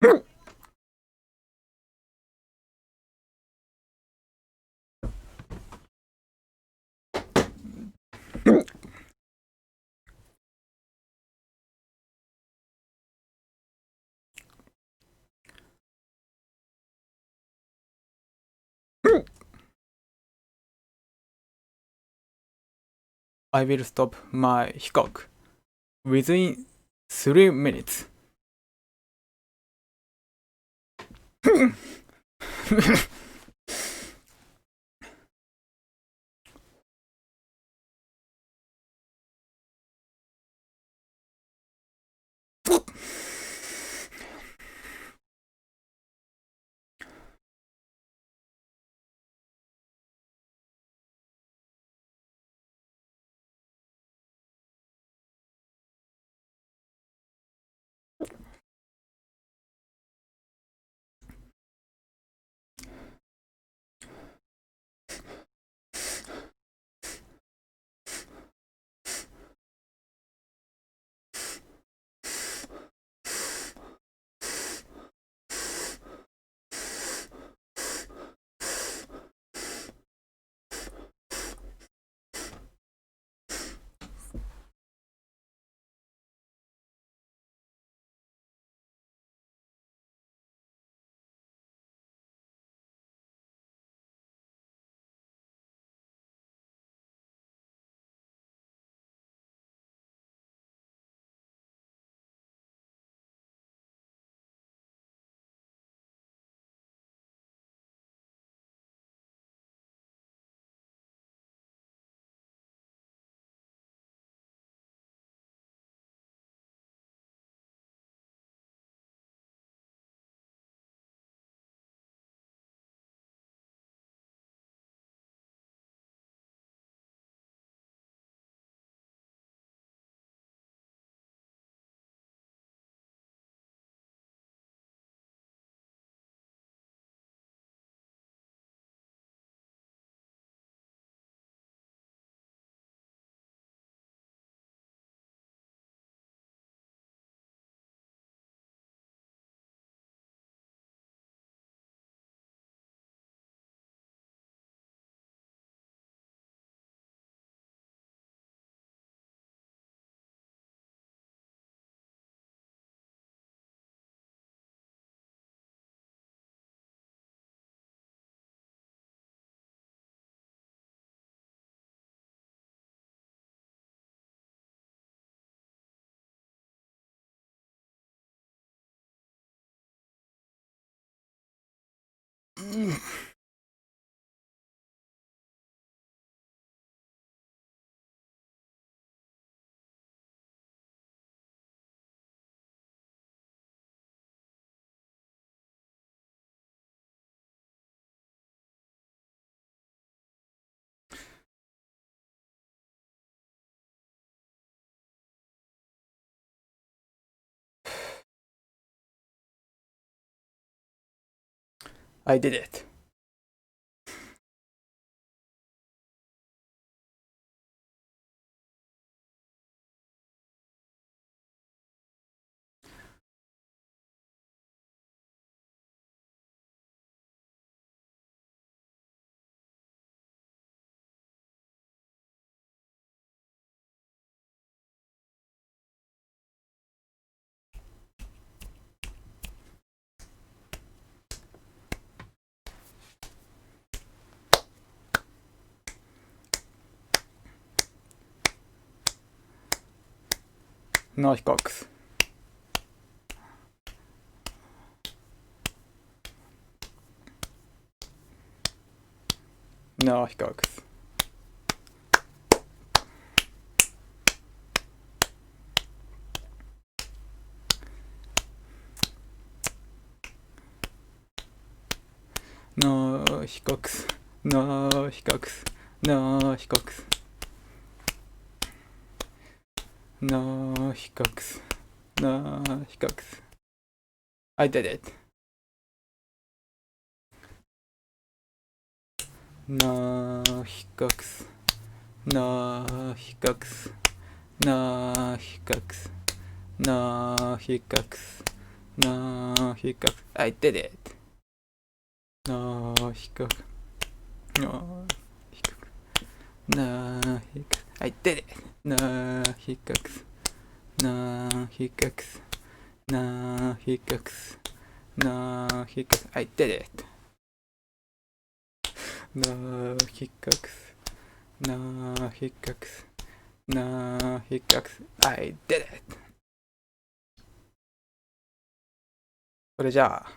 I will stop my hikok within 3 minutes. I did it. No hikok. No hikok. No hikok. No hikok. No hikok. No hikok. No hikok. I did it. No hikok. No hikok. No hikok. No hikok. No hiccup. I did it. No hiccup. No hiccup. No hiccup. I did it. No hiccups. No hiccups. No hiccups. No hiccups. I did it. No hiccups. No hiccups. No hiccups. I did it. それじゃあ